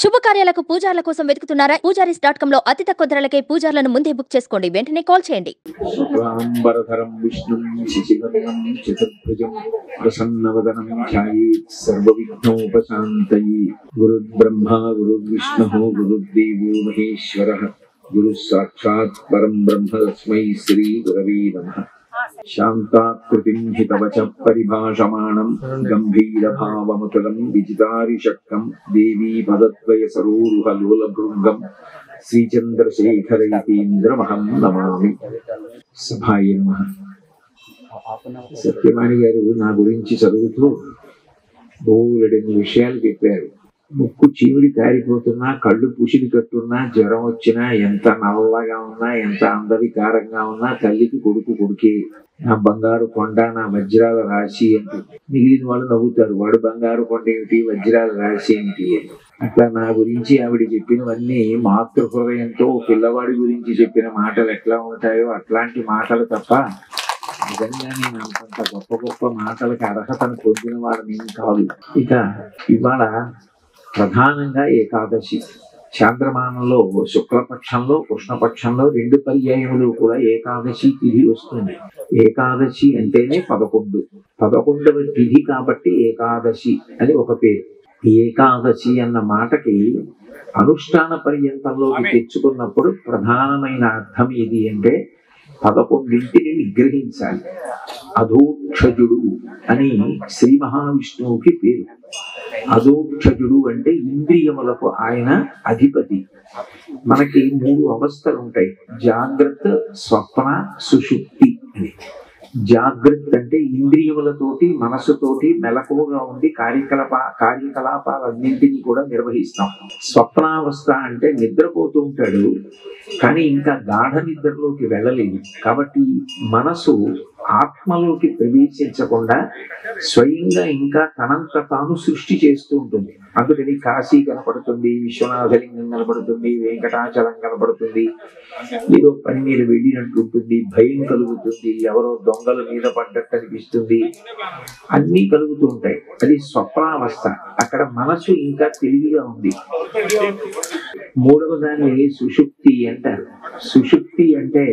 శుభకార్యాలకు పూజార్ల కోసం వెతుకుతున్నారా? పూజారీస్.com లో అతి తక్కువ ధరలకే పూజార్లను ముందే బుక్ చేసుకోండి. వెంటనే కాల్ చేయండి. శుక్లాంబరధరం విష్ణుం శశివర్ణం చతుర్భుజం ప్రసన్నవదనం ధ్యాయేత్ సర్వవిఘ్నోపశాంతయే. గురుర్బ్రహ్మా గురుర్విష్ణుః గురుర్దేవో మహేశ్వరః. గురుః సాక్షాత్ పరం బ్రహ్మ తస్మై శ్రీ గురవే నమః. శాంతాకృతిం హితవచ పరిభాషమాణం గంభీరభావముతులం విజితారిషక్కం దేవీ పదద్వయ సరోరుహలోలభృంగం శ్రీచంద్రశేఖరయతీంద్రమహం నమామి. సభాయ నమః. సత్యవాణి గారు నా గురించి చదువుతూ బోలెడన్ని విషయాలు చెప్పారు. ముక్కు చీమిడి కారిపోతున్నా, కళ్ళు పుసిడి కట్టున్నా, జ్వరం వచ్చినా, ఎంత నల్లగా ఉన్నా, ఎంత అందవికారంగా ఉన్నా తల్లికి కొడుకు కొడుకే. నా బంగారు కొండ, నా వజ్రాల రాశి అంటూ మిగిలిన వాళ్ళు నవ్వుతారు. వాడు బంగారు కొండ ఏమిటి, వజ్రాల రాశి ఏమిటి అని. అట్లా నా గురించి ఆవిడ చెప్పినవన్నీ మాతృ హృదయంతో పిల్లవాడి గురించి చెప్పిన మాటలు ఎట్లా ఉంటాయో అట్లాంటి మాటలు తప్ప నిజంగా నేను అంత గొప్ప గొప్ప మాటలకు అర్హతను పొందిన వాడిని కాదు. ఇక ఇవాళ ప్రధానంగా ఏకాదశి. చాంద్రమానంలో శుక్లపక్షంలో కృష్ణపక్షంలో 2 పర్యాయములు కూడా ఏకాదశి తిథి వస్తుంది. ఏకాదశి అంటేనే 11. 11వ తిథి కాబట్టి ఏకాదశి అని ఒక పేరు. ఏకాదశి అన్న మాటకి అనుష్ఠాన పర్యంతంలోకి తెచ్చుకున్నప్పుడు ప్రధానమైన అర్థం ఏది అంటే 11ంటిని నిగ్రహించాలి. అధోక్షజుడు అని శ్రీ మహావిష్ణువుకి పేరు. అధోక్షజుడు అంటే ఇంద్రియములకు ఆయన అధిపతి. మనకి 3 అవస్థలు ఉంటాయి: జాగ్రత్త, స్వప్న, సుషుప్తి అని. జాగ్రత్త అంటే ఇంద్రియములతోటి మనసుతోటి మెలకువగా ఉండి కార్యకలాపాలన్నింటినీ కూడా నిర్వహిస్తాం. స్వప్నావస్థ అంటే నిద్రపోతూ ఉంటాడు కానీ ఇంకా గాఢ నిద్రలోకి వెళ్ళలేదు. కాబట్టి మనసు ఆత్మలోకి ప్రవేశించకుండా స్వయంగా ఇంకా తనంత తాను సృష్టి చేస్తూ ఉంటుంది. అందుకని కాశీ కనపడుతుంది, విశ్వనాథలింగం కనపడుతుంది, వెంకటాచలం కనపడుతుంది, ఏదో పని మీద వెళ్ళినట్టు ఉంటుంది, భయం కలుగుతుంది, ఎవరో దొంగల మీద పడ్డట్టు అనిపిస్తుంది, అన్నీ కలుగుతూ ఉంటాయి. అది స్వప్నావస్థ. అక్కడ మనసు ఇంకా తెలివిగా ఉంది. 3వ దాన్ని సుషుప్తి అంటారు. సుషుప్తి అంటే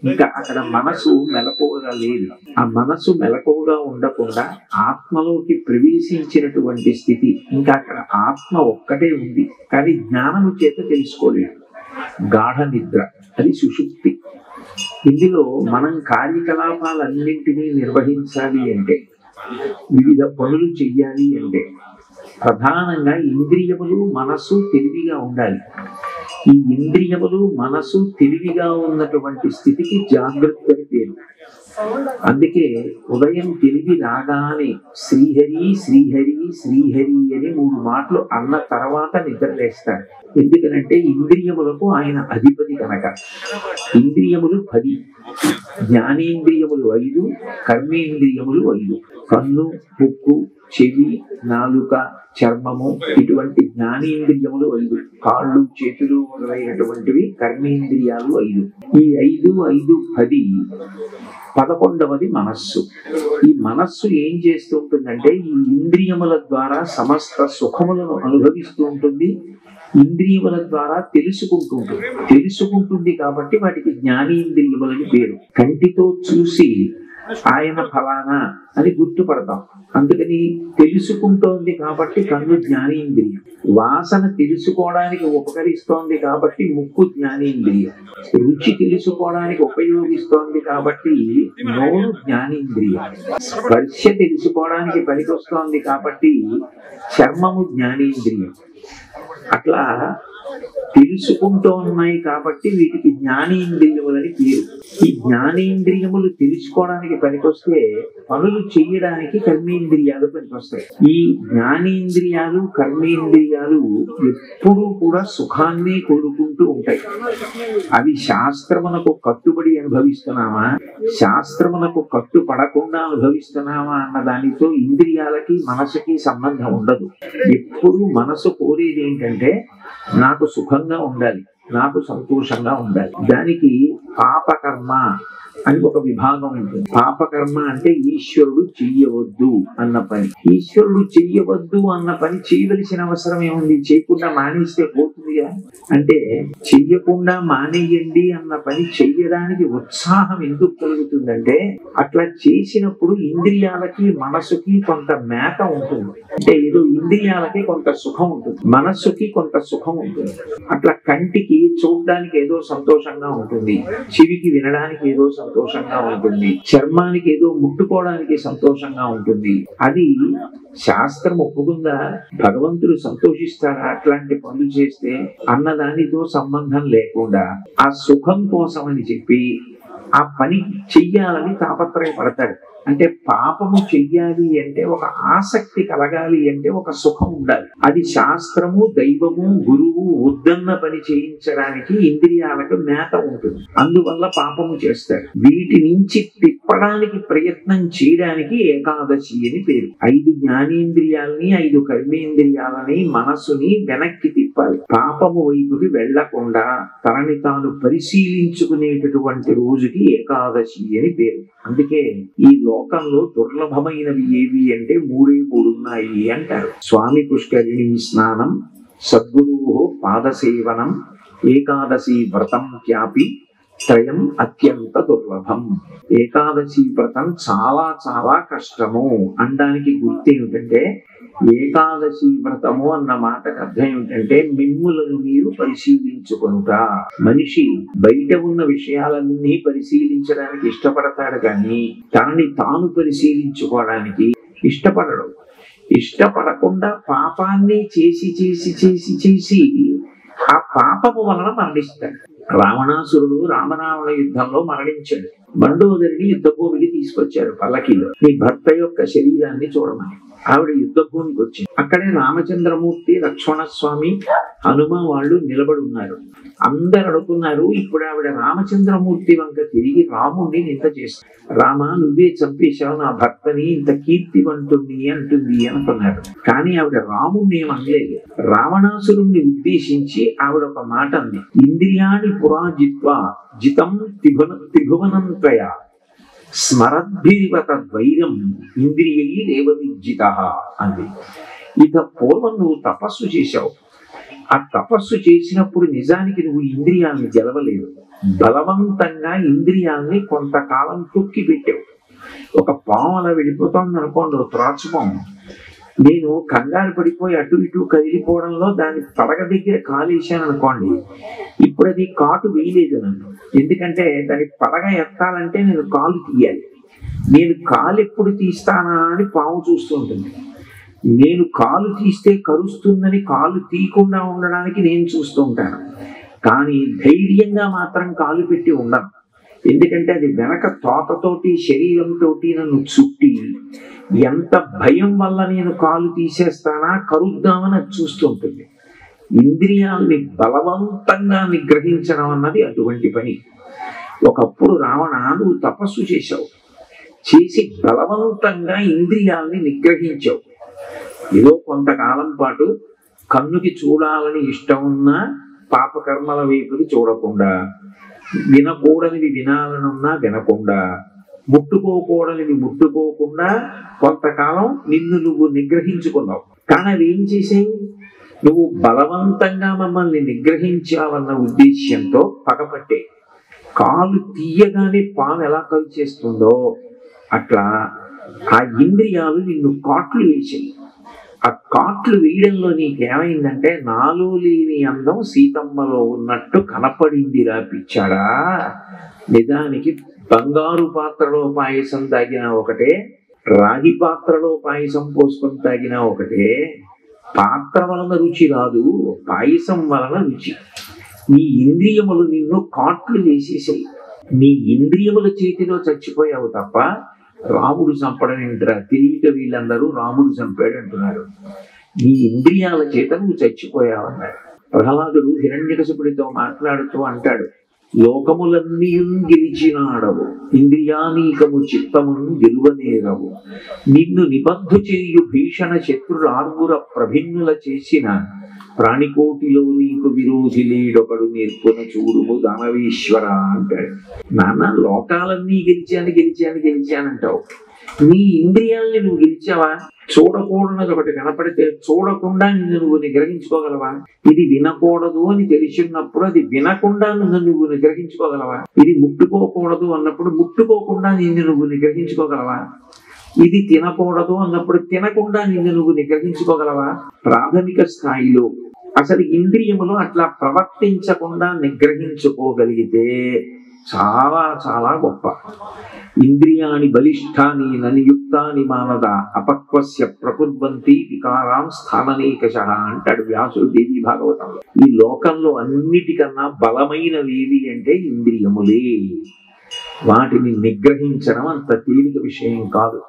ఇంకా అక్కడ మనసు మెలకువగా లేదు. ఆ మనసు మెలకువగా ఉండకుండా ఆత్మలోకి ప్రవేశించినటువంటి స్థితి. ఇంకా అక్కడ ఆత్మ ఒక్కటే ఉంది కానీ జ్ఞానము చేత తెలుసుకోలేదు. గాఢ నిద్ర, అది సుషుప్తి. ఇందులో మనం కార్యకలాపాలన్నింటినీ నిర్వహించాలి అంటే, వివిధ పనులు చెయ్యాలి అంటే ప్రధానంగా ఇంద్రియములు మనసు తెలివిగా ఉండాలి. ఈ ఇంద్రియములు మనసు తెలివిగా ఉన్నటువంటి స్థితికి జాగ్రత్త అని పేరు. అందుకే ఉదయం తెలివి రాగానే శ్రీహరి శ్రీహరి శ్రీహరి అని 3 మాటలు అన్న తర్వాత నిద్రలేస్తాడు. ఎందుకనంటే ఇంద్రియములకు ఆయన అధిపతి కనుక. ఇంద్రియములు 10, జ్ఞానేంద్రియములు 5, కర్మేంద్రియములు 5. కన్ను, ముక్కు, చెవి, నాలుక, చర్మము ఇటువంటి జ్ఞానేంద్రియములు 5. కాళ్ళు, చేతులు మొదలైనటువంటివి కర్మేంద్రియాలు 5. ఈ 5, 5, 10. 11వది మనస్సు. ఈ మనస్సు ఏం చేస్తూ ఉంటుందంటే ఈ ఇంద్రియముల ద్వారా సమస్త సుఖములను అనుభవిస్తూ ఉంటుంది. ఇంద్రియముల ద్వారా తెలుసుకుంటుంది కాబట్టి వాటికి జ్ఞానేంద్రియములని పేరు. కంటితో చూసి ఆయన ఫలానా అని గుర్తుపడతాం. అందుకని తెలుసుకుంటోంది కాబట్టి కన్ను జ్ఞానేంద్రియం. వాసన తెలుసుకోవడానికి ఉపకరిస్తోంది కాబట్టి ముక్కు జ్ఞానేంద్రియం. రుచి తెలుసుకోవడానికి ఉపయోగిస్తోంది కాబట్టి నోరు జ్ఞానేంద్రియం. స్పర్శ తెలుసుకోవడానికి పనికొస్తోంది కాబట్టి చర్మము జ్ఞానేంద్రియం. అట్లా తెలుసుకుంటూ ఉన్నాయి కాబట్టి వీటికి జ్ఞానేంద్రియములని పేరు. ఈ జ్ఞానేంద్రియములు తెలుసుకోవడానికి పనికొస్తే పనులు చేయడానికి కర్మేంద్రియాలు పనికొస్తాయి. ఈ జ్ఞానేంద్రియాలు కర్మేంద్రియాలు ఎప్పుడూ కూడా సుఖాన్నే కోరుకుంటూ ఉంటాయి. అవి శాస్త్రమునకు కట్టుబడి అనుభవిస్తున్నామా, శాస్త్రమునకు కట్టుపడకుండా అనుభవిస్తున్నామా అన్న దానితో ఇంద్రియాలకి మనసుకి సంబంధం ఉండదు. ఎప్పుడు మనసు కోరేది ఏంటంటే నాకు సుఖంగా ఉండాలి, నాకు సంతోషంగా ఉండాలి. దానికి పాపకర్మ అని ఒక విభాగం ఉంటుంది. పాపకర్మ అంటే ఈశ్వరుడు చెయ్యవద్దు అన్న పని. ఈశ్వరుడు చెయ్యవద్దు అన్న పని చేయవలసిన అవసరం ఏముంది? చేయకుండా మానేస్తే పోతుందిగా. అంటే చెయ్యకుండా మానేయండి అన్న పని చెయ్యడానికి ఉత్సాహం ఎందుకు కలుగుతుందంటే, అట్లా చేసినప్పుడు ఇంద్రియాలకి మనసుకి కొంత మేత ఉంటుంది. అంటే ఏదో ఇంద్రియాలకి కొంత సుఖం ఉంటుంది, మనస్సుకి కొంత సుఖం ఉంటుంది. అట్లా కంటికి చూడడానికి ఏదో సంతోషంగా ఉంటుంది, చెవికి వినడానికి ఏదో సంతోషంగా ఉంటుంది, చర్మానికి ఏదో ముట్టుకోవడానికి సంతోషంగా ఉంటుంది. అది శాస్త్రం ఒప్పుకుందా? భగవంతుడు సంతోషిస్తాడా అట్లాంటి పనులు చేస్తే? అన్నదానితో సంబంధం లేకుండా ఆ సుఖం కోసం అని చెప్పి ఆ పని చెయ్యాలని తాపత్రయపడతాడు. అంటే పాపము చెయ్యాలి అంటే ఒక ఆసక్తి కలగాలి అంటే ఒక సుఖం ఉండాలి. అది శాస్త్రము, దైవము, గురువు వద్దన్న పని చేయించడానికి ఇంద్రియాలకు మేత ఉంటుంది. అందువల్ల పాపము చేస్తారు. వీటి నుంచి తిప్పడానికి ప్రయత్నం చేయడానికి ఏకాదశి అని పేరు. 5 జ్ఞానేంద్రియాలని 5 కర్మేంద్రియాలని మనసుని వెనక్కి తిప్పాలి. పాపము వైపుకి వెళ్లకుండా తనని తాను పరిశీలించుకునేటటువంటి రోజుకి ఏకాదశి అని పేరు. అందుకే ఈ లోకంలో దుర్లభమైనవి ఏవి అంటే 3 ఉన్నాయి అంటారు. స్వామి పుష్కరిణి స్నానం, సద్గురు పాదసేవనం, ఏకాదశి వ్రతం త్యాపి త్రయం అత్యంత దుర్లభం. ఏకాదశి వ్రతం చాలా చాలా కష్టము అనడానికి గుర్తు ఏమిటంటే, ఏకాదశి వ్రతము అన్న మాటకు అర్థం ఏమిటంటే మిమ్ములను మీరు పరిశీలించుకుంట. మనిషి బయట ఉన్న విషయాలన్నీ పరిశీలించడానికి ఇష్టపడతాడు కానీ తనని తాను పరిశీలించుకోవడానికి ఇష్టపడడు. ఇష్టపడకుండా పాపాన్ని చేసి చేసి చేసి చేసి ఆ పాపము వలన మరణిస్తాడు. రావణాసురుడు రామరావణ యుద్ధంలో మరణించాడు. మండోదరిని యుద్ధభూమికి తీసుకొచ్చారు పల్లకీలో. నీ భర్త యొక్క శరీరాన్ని చూడమని. ఆవిడ యుద్ధభూమికి వచ్చింది. అక్కడే రామచంద్రమూర్తి, లక్ష్మణస్వామి, హనుమ వాళ్ళు నిలబడి ఉన్నారు. అందరు అడుగుతున్నారు. ఇప్పుడు ఆవిడ రామచంద్రమూర్తి వంక తిరిగి రాముణ్ణి నింద చేస్తారు. రామ, నువ్వే చంపేశావు నా భర్తని, ఇంత కీర్తివంతుణ్ణి అంటుంది అనుకున్నారు. కానీ ఆవిడ రాముణ్ణి ఏమనలేదు. రావణాసురుణ్ణి ఉద్దేశించి ఆవిడ ఒక మాట అంది. ఇంద్రియాణి పురాజిత్వా జితం త్రిభువనంత్వయ స్మరద్భిరివ తద్వైరం ఇంద్రియై రేవవిజితః అంది. ఇక పూర్వం నువ్వు తపస్సు చేశావు. ఆ తపస్సు చేసినప్పుడు నిజానికి నువ్వు ఇంద్రియాలను గెలవలేదు. బలవంతంగా ఇంద్రియాల్ని కొంతకాలం తొక్కి పెట్టావు. ఒక పాము అలా వెళ్ళిపోతుంది అనుకోండి, త్రాచుపాము. నేను కంగారు పడిపోయి అటు ఇటు కదిలిపోవడంలో దాని పడగ దగ్గర కాలేశాను అనుకోండి, ఇప్పుడు అది కాటు వేయలేదు నన్ను. ఎందుకంటే దాని పడగ ఎత్తాలంటే నేను కాలు తీయాలి. నేను కాలు ఎప్పుడు తీస్తానా అని పాము చూస్తూ ఉంటుంది. నేను కాలు తీస్తే కరుస్తుందని కాలు తీయకుండా ఉండడానికి నేను చూస్తూ ఉంటాను. కానీ ధైర్యంగా మాత్రం కాలు పెట్టి ఉండను. ఎందుకంటే అది వెనక తోటతోటి శరీరంతో నన్ను చుట్టి ఎంత భయం వల్ల నేను కాలు తీసేస్తానా కరుద్దామని అది చూస్తుంటుంది. ఇంద్రియాల్ని బలవంతంగా నిగ్రహించడం అన్నది అటువంటి పని. ఒకప్పుడు రావణ, నువ్వు తపస్సు చేశావు, చేసి బలవంతంగా ఇంద్రియాల్ని నిగ్రహించావు. ఏదో కొంతకాలం పాటు కన్నుకి చూడాలని ఇష్టం ఉన్నా పాపకర్మల వైపుకి చూడకుండా, వినకూడనివి వినాలనున్నా వినకుండా, ముట్టుకోకూడనివి ముట్టుకోకుండా కొంతకాలం నిన్ను నువ్వు నిగ్రహించుకున్నావు. కానీ అవి ఏం చేసాయి? నువ్వు బలవంతంగా మమ్మల్ని నిగ్రహించావన్న ఉద్దేశ్యంతో పగపట్టే. కాలు తీయగానే పాము ఎలా కలు చేస్తుందో అట్లా ఆ ఇంద్రియాలు నిన్ను కాట్లు వేసాయి. ఆ కాట్లు వేయడంలో నీకేమైందంటే, నాలో లేని అందం సీతమ్మలో ఉన్నట్టు కనపడిందిరా పిచ్చాడా. నిజానికి బంగారు పాత్రలో పాయసం తాగినా ఒకటే, రాగి పాత్రలో పాయసం పోసుకొని తాగినా ఒకటే. పాత్ర వలన రుచి రాదు, పాయసం వలన రుచి. నీ ఇంద్రియములు నిన్ను కాట్లు వేసేసాయి. నీ ఇంద్రియముల చేతిలో చచ్చిపోయావు తప్ప రాముడు చంపడం ఏంట్రా? తెలివితో వీళ్ళందరూ రాముడు చంపాడు అంటున్నారు. నీ ఇంద్రియాల చేత నువ్వు చచ్చిపోయావన్నారు. ప్రహ్లాదుడు హిరణ్యకశిపుడితో మాట్లాడుతూ అంటాడు, లోకములన్నీ గెలిచినాడవు, ఇంద్రియానీకము చిత్తమును గెలువనేరవు, నిన్ను నిబద్ధు చేయు భీషణ శత్రులార్గుర ప్రభిన్నుల చేసిన ప్రాణికోటిలో నీకు విరోధి లేడొకడు నేర్పున చూడుము దానవేశ్వర అంటాడు. నాన్న లోకాలన్నీ గెలిచానంటావు, నీ ఇంద్రియాలని నువ్వు గెలిచావా? చూడకూడనది ఒకటి కనపడితే చూడకుండా నిన్ను నువ్వు నిగ్రహించుకోగలవా? ఇది వినకూడదు అని తెలిసినప్పుడు అది వినకుండా నువ్వు నిగ్రహించుకోగలవా? ఇది ముట్టుకోకూడదు అన్నప్పుడు ముట్టుకోకుండా నిన్ను నువ్వు నిగ్రహించుకోగలవా? ఇది తినకూడదు అన్నప్పుడు తినకుండా నిన్ను నువ్వు నిగ్రహించుకోగలవా? ప్రాథమిక స్థాయిలో అసలు ఇంద్రియములు అట్లా ప్రవర్తించకుండా నిగ్రహించుకోగలిగితే చాలా చాలా గొప్ప. ఇంద్రియాణి బలిష్టాని ననియుక్తాని మానద అపక్వస్య ప్రకుర్వంతి వికారాం స్థాననేకశః అంటాడు వ్యాసుడు దేవి భాగవతంలో. ఈ లోకంలో అన్నిటికన్నా బలమైనవి అంటే ఇంద్రియములే. వాటిని నిగ్రహించడం అంత తేలిక విషయం కాదు,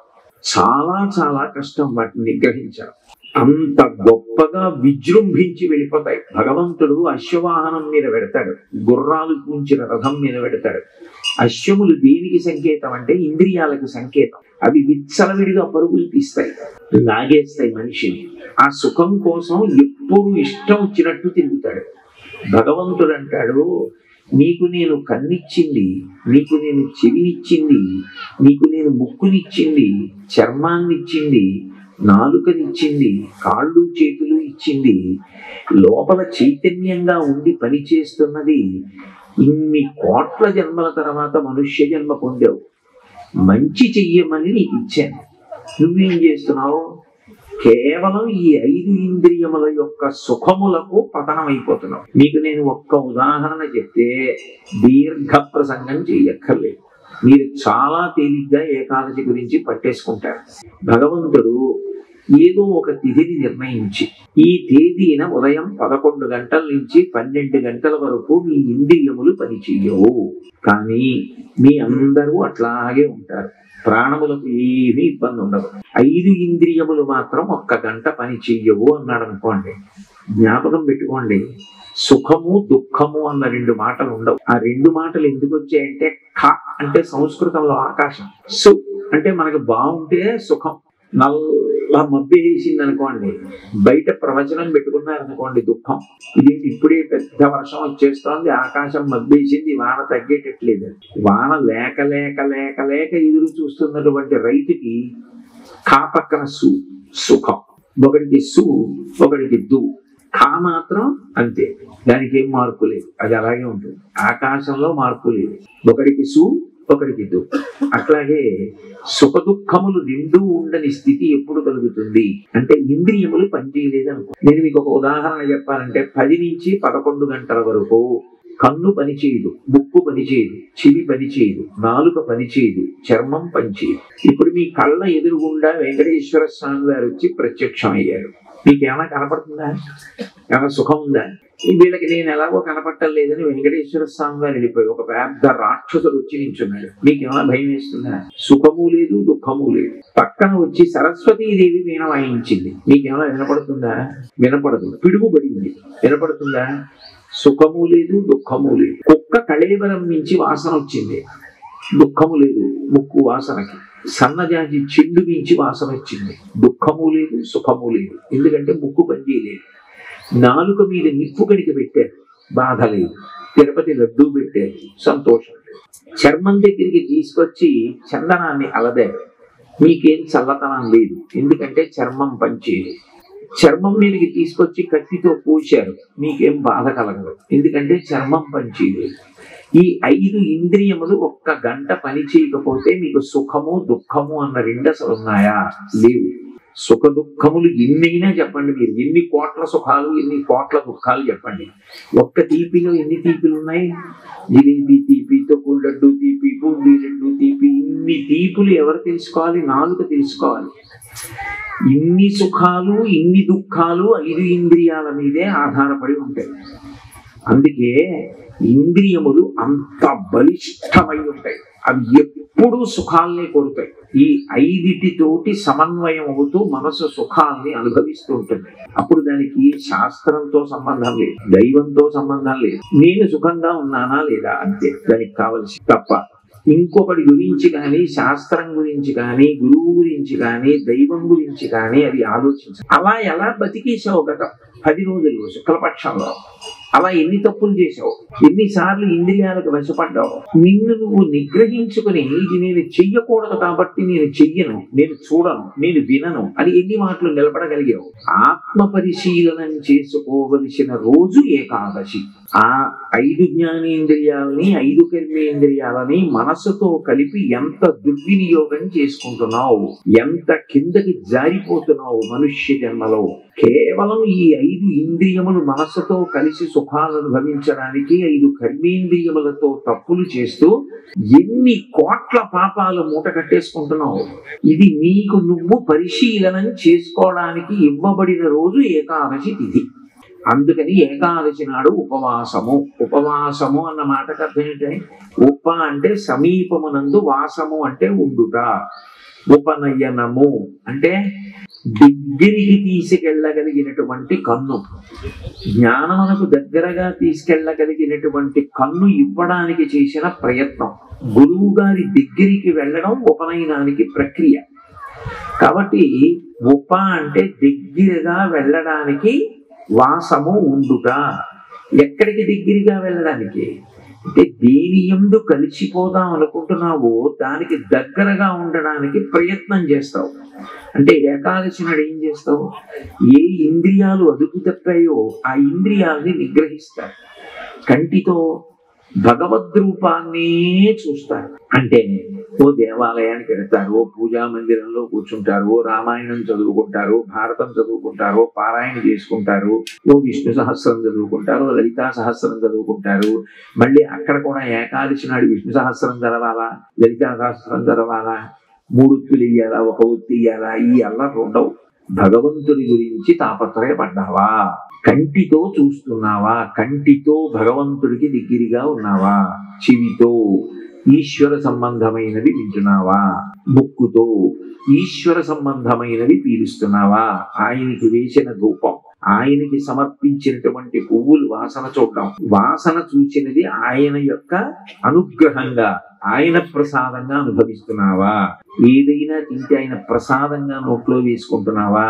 చాలా చాలా కష్టం వాటిని నిగ్రహించడం. అంత గొప్పగా విజృంభించి వెళ్ళిపోతాయి. భగవంతుడు అశ్వవాహనం మీద పెడతాడు, గుర్రాలు పూంచిన రథం మీద పెడతాడు. అశ్వములు దేనికి సంకేతం అంటే ఇంద్రియాలకు సంకేతం. అవి విచ్చలవిడిగా పరుగులు తీస్తాయి, లాగేస్తాయి మనిషిని. ఆ సుఖం కోసం ఎప్పుడు ఇష్టం వచ్చినట్టు తిరుగుతాడు. భగవంతుడు అంటాడు, నీకు నేను కన్నిచ్చింది, నీకు నేను చెవినిచ్చింది, నీకు నేను ముక్కునిచ్చింది, చర్మాన్నిచ్చింది, నాలుకనిచ్చింది, కాళ్ళు చేతులు ఇచ్చింది, లోపల చైతన్యంగా ఉండి పనిచేస్తున్నది. ఇన్ని కోట్ల జన్మల తర్వాత మనుష్య జన్మ పొందావు, మంచి చెయ్యమని నీకు ఇచ్చాను. నువ్వేం చేస్తున్నావు? కేవలం ఈ 5 ఇంద్రియముల యొక్క సుఖములకు పతనం అయిపోతున్నావు. మీకు నేను ఒక్క ఉదాహరణ చెప్తే దీర్ఘ ప్రసంగం చేయక్కర్లేదు, మీరు చాలా తేలిగ్గా ఏకాదశి గురించి పట్టేసుకుంటారు. భగవంతుడు ఏదో ఒక తిథిని నిర్ణయించి, ఈ తేదీన ఉదయం 11 గంటల నుంచి 12 గంటల వరకు మీ ఇంద్రియములు పనిచేయవు, కానీ మీ అందరూ అట్లాగే ఉంటారు, ప్రాణములకు ఏమీ ఇబ్బంది ఉండదు. 5 ఇంద్రియములు మాత్రం 1 గంట పని చెయ్యవు అన్నాడు అనుకోండి. జ్ఞాపకం పెట్టుకోండి, సుఖము దుఃఖము అన్న 2 మాటలు ఉండవు. ఆ 2 మాటలు ఎందుకు వచ్చాయంటే, ఖ అంటే సంస్కృతంలో ఆకాశం, సు అంటే మనకు బాగుంటే సుఖం. నల్ల మబ్బి వేసింది అనుకోండి, బయట ప్రవచనం పెట్టుకున్నారనుకోండి దుఃఖం. ఇది ఇప్పుడే పెద్ద వర్షం వచ్చేస్తోంది, ఆకాశం మబ్బేసింది, వాన తగ్గేటట్లేదు. వాన లేక లేక లేక లేక ఎదురు చూస్తున్నటువంటి రైతుకి ఖా పక్కన సుఖం, ఒకటికి ఒకటికి ఖా మాత్రం అంతే, దానికి ఏం మార్పు లేదు, అది అలాగే ఉంటుంది. ఆకాశంలో మార్పు లేదు, ఒకటికి ఒకటికి అట్లాగే సుఖ దుఃఖములు 2 ఉండని స్థితి ఎప్పుడు కలుగుతుంది అంటే ఇంద్రియములు పనిచేయలేదు అనుకో. నేను మీకు ఒక ఉదాహరణ చెప్పాలంటే, 10 నుంచి 11 గంటల వరకు కన్ను పనిచేయదు, ముక్కు పనిచేయదు, చెవి పనిచేయదు, నాలుక పనిచేయదు, చర్మం పనిచేయదు. ఇప్పుడు మీ కళ్ళ ఎదురుగుండా వెంకటేశ్వర స్వామి గారు వచ్చి ప్రత్యక్షం అయ్యారు, మీకేమైనా కనపడుతుందా? ఏమైనా సుఖం ఉందా? వీళ్ళకి నేను ఎలాగో కనపడటం లేదని వెంకటేశ్వర స్వామి గారు వెళ్ళిపోయి ఒక పెద్ద రాక్షసుడు వచ్చి నించున్నాడు, మీకేమైనా భయం వేస్తుందా? సుఖము లేదు, దుఃఖము లేదు. పక్కన వచ్చి సరస్వతీదేవి వీణ వాయించింది, మీకేమైనా వినపడుతుందా? వినపడదు. పిడుగుబడింది, వినపడుతుందా? సుఖము లేదు, దుఃఖము లేదు. కుక్క కళేబరం నుంచి వాసన వచ్చింది, దుఃఖము లేదు ముక్కు వాసనకి. సన్నజాజి చెండు మించి వాసన వచ్చింది, దుఃఖము లేదు, సుఖము లేదు, ఎందుకంటే ముక్కు పనిచేయలేదు. నాలుక మీద నిప్పు కణిక పెట్టారు, బాధ లేదు. తిరుపతి లడ్డూ పెట్టారు, సంతోషం లేదు. చర్మం దగ్గరికి తీసుకొచ్చి చందనాన్ని అలదారు, మీకేం చల్లతనం లేదు, ఎందుకంటే చర్మం పనిచేయదు. చర్మం మీదకి తీసుకొచ్చి కత్తితో పూశారు, మీకేం బాధ కలగదు, ఎందుకంటే చర్మం పనిచేయలేదు. ఈ 5 ఇంద్రియములు 1 గంట పని చేయకపోతే మీకు సుఖము దుఃఖము అన్న 2 అసలు ఉన్నాయా? లేవు. సుఖ దుఃఖములు ఎన్నైనా చెప్పండి, మీరు ఎన్ని కోట్ల సుఖాలు ఎన్ని కోట్ల దుఃఖాలు చెప్పండి. ఒక్క తీపిలో ఎన్ని తీపిలు ఉన్నాయి? జిలేబీ తీపి, తొక్కుడు లడ్డు తీపి, బూందీ లడ్డు తీపి. ఇన్ని తీపులు ఎవరు తెలుసుకోవాలి? నాలుక తెలుసుకోవాలి. ఇన్ని సుఖాలు ఇన్ని దుఃఖాలు 5 ఇంద్రియాల మీదే ఆధారపడి ఉంటాయి. అందుకే ఇంద్రియములు అంత బలిష్టమై ఉంటాయి, అవి ఎప్పుడూ సుఖాలనే కోరుతాయి. ఈ 5 సమన్వయం అవుతూ మనసు సుఖాల్ని అనుభవిస్తూ ఉంటుంది. అప్పుడు దానికి శాస్త్రంతో సంబంధం లేదు, దైవంతో సంబంధం లేదు, నేను సుఖంగా ఉన్నానా లేదా అంతే దానికి కావలసి తప్ప. ఇంకొకటి గురించి కానీ, శాస్త్రం గురించి కానీ, గురువు గురించి కానీ, దైవం గురించి కానీ అది ఆలోచించ. అలా ఎలా బతికేసావు గత 10 రోజులు శుక్లపక్షంలో? అలా ఎన్ని తప్పులు చేశావు? ఎన్నిసార్లు ఇంద్రియాలకు వశపడ్డావు? నిన్ను నువ్వు నిగ్రహించుకుని ఇది నేను చెయ్యకూడదు కాబట్టి నేను చెయ్యను, నేను చూడను, నేను వినను అని ఎన్ని మాటలు నిలబడగలిగావు? ఆత్మ పరిశీలనం చేసుకోవలసిన రోజు ఏకాదశి. ఆ 5 జ్ఞానేంద్రియాలని, 5 కర్మేంద్రియాలని మనసుతో కలిపి ఎంత దుర్వినియోగం చేసుకుంటున్నావు, ఎంత కిందకి జారిపోతున్నావు మనుష్య జన్మలో. కేవలం ఈ 5 ఇంద్రియములు మనసుతో కలిసి సుఖాలను అనుభవించడానికి 5 కర్మేంద్రియములతో తప్పులు చేస్తూ ఎన్ని కోట్ల పాపాలు మూట కట్టేసుకుంటున్నావు. ఇది నీకు నువ్వు పరిశీలనం చేసుకోవడానికి ఇవ్వబడిన రోజు ఏకాదశి తిథి. అందుకని ఏకాదశి నాడు ఉపవాసము. ఉపవాసము అన్న మాటకు అర్థం ఏంటంటే, ఉప అంటే సమీపమునందు, వాసము అంటే ఉండుట. ఉపనయనము అంటే దగ్గరికి తీసుకెళ్ళగలిగినటువంటి కన్ను, జ్ఞానమునకు దగ్గరగా తీసుకెళ్ళగలిగినటువంటి కన్ను ఇవ్వడానికి చేసిన ప్రయత్నం. గురువు గారి దగ్గరికి వెళ్ళడం ఉపనయనానికి ప్రక్రియ. కాబట్టి ఉప అంటే దగ్గరగా వెళ్ళడానికి, వాసము ఉండుట. ఎక్కడికి దగ్గరగా వెళ్ళడానికి అంటే దేని యందు కలిసిపోదాం అనుకుంటున్నావో దానికి దగ్గరగా ఉండడానికి ప్రయత్నం చేస్తావు. అంటే ఏకాదశి నాడు ఏం చేస్తావు? ఏ ఇంద్రియాలు అదుపు తప్పాయో ఆ ఇంద్రియాలని నిగ్రహిస్తారు. కంటితో భగవద్రూపాన్నే చూస్తారు. అంటే ఓ దేవాలయానికి వెళ్తారు, ఓ పూజా మందిరంలో కూర్చుంటారు, ఓ రామాయణం చదువుకుంటారు, భారతం చదువుకుంటారు, పారాయణ చేసుకుంటారు, ఓ విష్ణు సహస్రం చదువుకుంటారు, లలితా సహస్రం చదువుకుంటారు. మళ్ళీ అక్కడ కూడా ఏకాదశి నాడు విష్ణు సహస్రం చదవాలా, లలితా సహస్రం చదవాలా, 3 ఒత్తులు ఇయ్యాలా, 1 ఒత్తి ఇయ్యాలా, ఈ అల్లర్లు ఉండవు. భగవంతుడి గురించి తాపత్రయపడ్డావా? కంటితో చూస్తున్నావా? కంటితో భగవంతుడికి దగ్గరగా ఉన్నావా? చెవితో ఈశ్వర సంబంధమైనవి వింటున్నావా? ముక్కుతో ఈశ్వర సంబంధమైనవి పీలుస్తున్నావా? ఆయనకి వేసిన ధూపం, ఆయనకి సమర్పించినటువంటి పువ్వులు వాసన చూడటం, వాసన చూచినది ఆయన యొక్క అనుగ్రహంగా, ఆయన ప్రసాదంగా అనుభవిస్తున్నావా? ఏదైనా తింటే ఆయన ప్రసాదంగా నోట్లో వేసుకుంటున్నావా?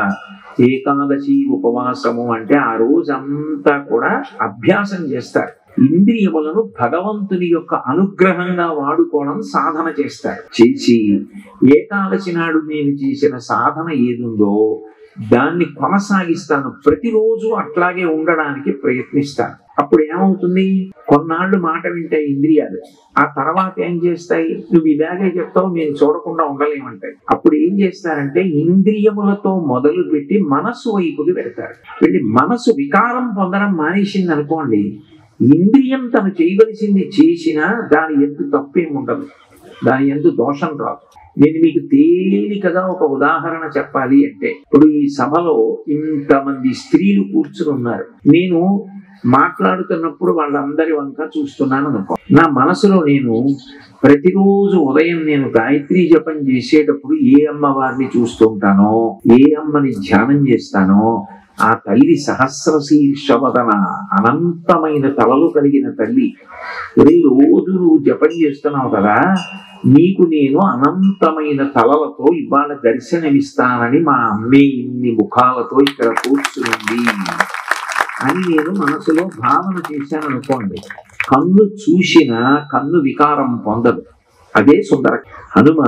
ఏకాదశి ఉపవాసము అంటే ఆ రోజంతా కూడా అభ్యాసం చేస్తారు. ఇంద్రియములను భగవంతుని యొక్క అనుగ్రహంగా వాడుకోవడం సాధన చేస్తారు. చేసి ఏకాదశి నాడు నేను చేసిన సాధన ఏదుందో దాన్ని కొనసాగిస్తాను, ప్రతిరోజు అట్లాగే ఉండడానికి ప్రయత్నిస్తాను. అప్పుడు ఏమవుతుంది? కొన్నాళ్ళు మాట వింటాయి ఇంద్రియాలు, ఆ తర్వాత ఏం చేస్తాయి? నువ్వు ఇలాగే చెప్తావు, మేము చూడకుండా ఉండలేమంటాయి. అప్పుడు ఏం చేస్తారంటే ఇంద్రియములతో మొదలు పెట్టి మనస్సు వైపుకి పెడతారు. వెళ్ళి మనసు వికారం పొందడం మానేసింది అనుకోండి, ఇంద్రియం తను చేయవలసింది చేసినా దాని ఎందు తప్పేముండదు, దాని ఎందు దోషం రాదు. నేను మీకు తేలికగా ఒక ఉదాహరణ చెప్పాలి అంటే, ఇప్పుడు ఈ సభలో ఇంతమంది స్త్రీలు కూర్చుని ఉన్నారు. నేను మాట్లాడుతున్నప్పుడు వాళ్ళందరి వంక చూస్తున్నాను అనుకో. నా మనసులో నేను ప్రతిరోజు ఉదయం నేను గాయత్రీ జపం చేసేటప్పుడు ఏ అమ్మవారిని చూస్తుంటానో, ఏ అమ్మని ధ్యానం చేస్తానో, ఆ తల్లి సహస్రశీర్షవదన, అనంతమైన తలలు కలిగిన తల్లి. రోజు నువ్వు జపం చేస్తున్నావు కదా, నీకు నేను అనంతమైన తలలతో ఇవాళ దర్శనమిస్తానని మా అమ్మే ఇన్ని ముఖాలతో ఇక్కడ కూర్చుంది అని నేను మనసులో భావన చేశాను అనుకోండి. కన్ను చూసినా కన్ను వికారం పొందదు. అదే సుందర. హనుమ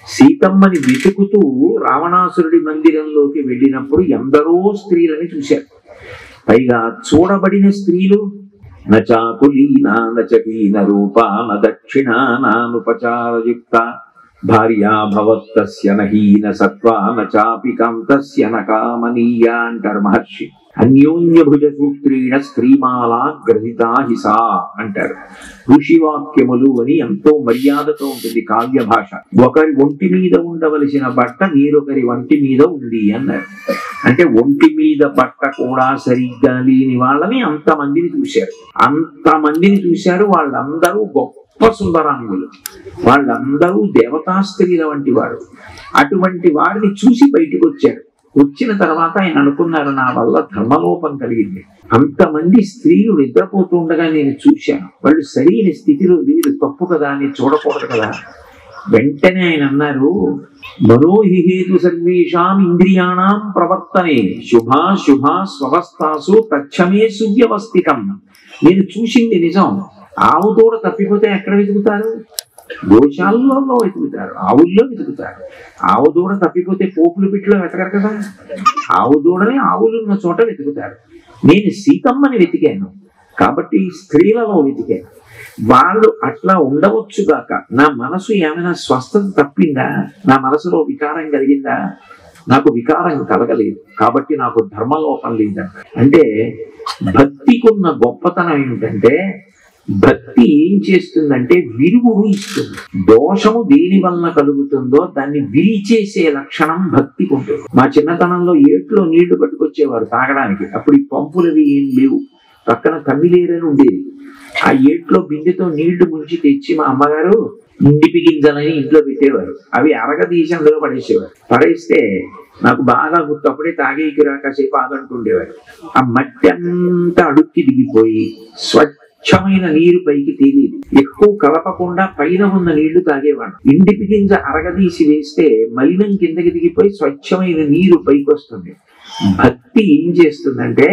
సీతమ్మని వెతుకుతూ రావణాసురుడి మందిరంలోకి వెళ్ళినప్పుడు ఎందరో స్త్రీలని చూశారు. పైగా చూడబడిన స్త్రీలు నచాకులీనా నచకీన రూపా నదక్షిణానానుపచారయుక్త భార్యా భవత్తస్య నహీన సత్వా నచాపి కాంతస్య నకామనీయ అంటారు మహర్షి. అన్యోన్య భుజ సూత్రీణ స్త్రీమాలా గ్రహితా హిసా అంటారు. ఋషివాక్యములు అని ఎంతో మర్యాదతో ఉంటుంది కావ్య భాష. ఒకరి ఒంటి మీద ఉండవలసిన బట్ట వేరొకరి ఒంటి మీద ఉంది అన్నారు. అంటే ఒంటి మీద బట్ట కూడా సరిగ్గా లేని వాళ్ళని అంతమందిని చూశారు. అంతమందిని చూశారు. వాళ్ళందరూ గొప్ప సుందరాంగులు, వాళ్ళందరూ దేవతా స్త్రీల వంటి వారు. అటువంటి వారిని చూసి బయటకు వచ్చారు. వచ్చిన తర్వాత ఆయన అనుకున్నారు, నా వల్ల ధర్మలోపం కలిగింది. అంతమంది స్త్రీలు నిద్రపోతూ ఉండగా నేను చూశాను, వాళ్ళు సరైన స్థితిలో లేరు, తప్పు కదా అని చూడకూడదు కదా. వెంటనే ఆయన అన్నారు, మనోహిహేతు సర్వేషాం ఇంద్రియాణం ప్రవర్తనే శుభా స్వవస్థాసు తచ్చమే సువ్యవస్థితం. నేను చూసింది నిజం. ఆవు దూడ తప్పిపోతే ఎక్కడ వెతుకుతారు? గోశాలలో వెతుకుతారు, ఆవుల్లో వెతుకుతారు. ఆవు దూడ తప్పిపోతే పోపులు పిట్లో వెతకరు కదా. ఆవు దూడని ఆవులు ఉన్న చోట వెతుకుతారు. నేను సీతమ్మని వెతికాను కాబట్టి స్త్రీలలో వెతికాను. వాళ్ళు అట్లా ఉండవచ్చుగాక. నా మనసు ఏమైనా స్వస్థత తప్పిందా? నా మనసులో వికారం కలిగిందా? నాకు వికారం కలగలేదు కాబట్టి నాకు ధర్మలోపం లేదంట. అంటే భక్తికున్న గొప్పతనం ఏమిటంటే, భక్తి ఏం చేస్తుందంటే విరుగుడు ఇస్తుంది. దోషము దేని వలన కలుగుతుందో దాన్ని విరిచేసే లక్షణం భక్తికి ఉంటుంది. మా చిన్నతనంలో ఏట్లో నీళ్లు పట్టుకొచ్చేవారు తాగడానికి. అప్పుడు ఈ పంపులవి ఏం లేవు, పక్కన తమ్మిలేరని ఉండేది. ఆ ఏట్లో బిందెతో నీళ్లు ముంచి తెచ్చి మా అమ్మగారు ఇండిపి గింజలని ఇంట్లో పెట్టేవారు. అవి అరగదీసి అందులో పడేసేవారు. పడేస్తే నాకు బాగా గుర్తు, అప్పుడే తాగేకి కాసేపు ఆగంటుండేవారు. ఆ మట్టి అంతా అడుక్కి దిగిపోయి స్వచ్ఛమైన నీరు పైకి తేలిది. ఎక్కువ కలపకుండా పైన ఉన్న నీళ్లు తాగేవాడు. ఇండిపి గింజ అరగదీసి వేస్తే మలినం కిందకి దిగిపోయి స్వచ్ఛమైన నీరు పైకి వస్తుంది. భక్తి ఏం చేస్తుందంటే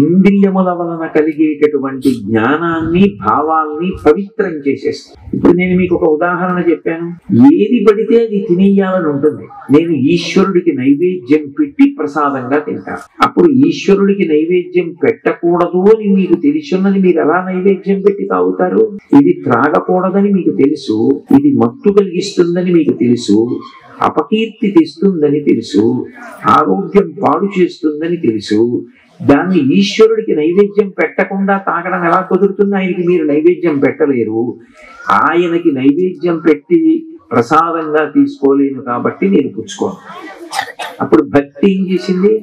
ఇంద్రియముల వలన కలిగేటటువంటి జ్ఞానాన్ని భావాల్ని పవిత్రం చేసేస్తుంది. ఇప్పుడు నేను మీకు ఒక ఉదాహరణ చెప్పాను. ఏది పడితే అది తినేయాలని ఉంటుంది. నేను ఈశ్వరుడికి నైవేద్యం పెట్టి ప్రసాదంగా తింటాను. అప్పుడు ఈశ్వరుడికి నైవేద్యం పెట్టకూడదు అని మీకు తెలుసున్నది మీరు ఎలా నైవేద్యం పెట్టి తాగుతారు? ఇది త్రాగకూడదని మీకు తెలుసు, ఇది మత్తు కలిగిస్తుందని మీకు తెలుసు, అపకీర్తి తెస్తుందని తెలుసు, ఆరోగ్యం పాడు చేస్తుందని తెలుసు. దాన్ని ఈశ్వరుడికి నైవేద్యం పెట్టకుండా తాగడం ఎలా కుదురుతుంది? ఆయనకి మీరు నైవేద్యం పెట్టలేరు. ఆయనకి నైవేద్యం పెట్టి ప్రసాదంగా తీసుకోలేను కాబట్టి నేను పుచ్చుకోను. అప్పుడు భక్తి ఏం చేసింది?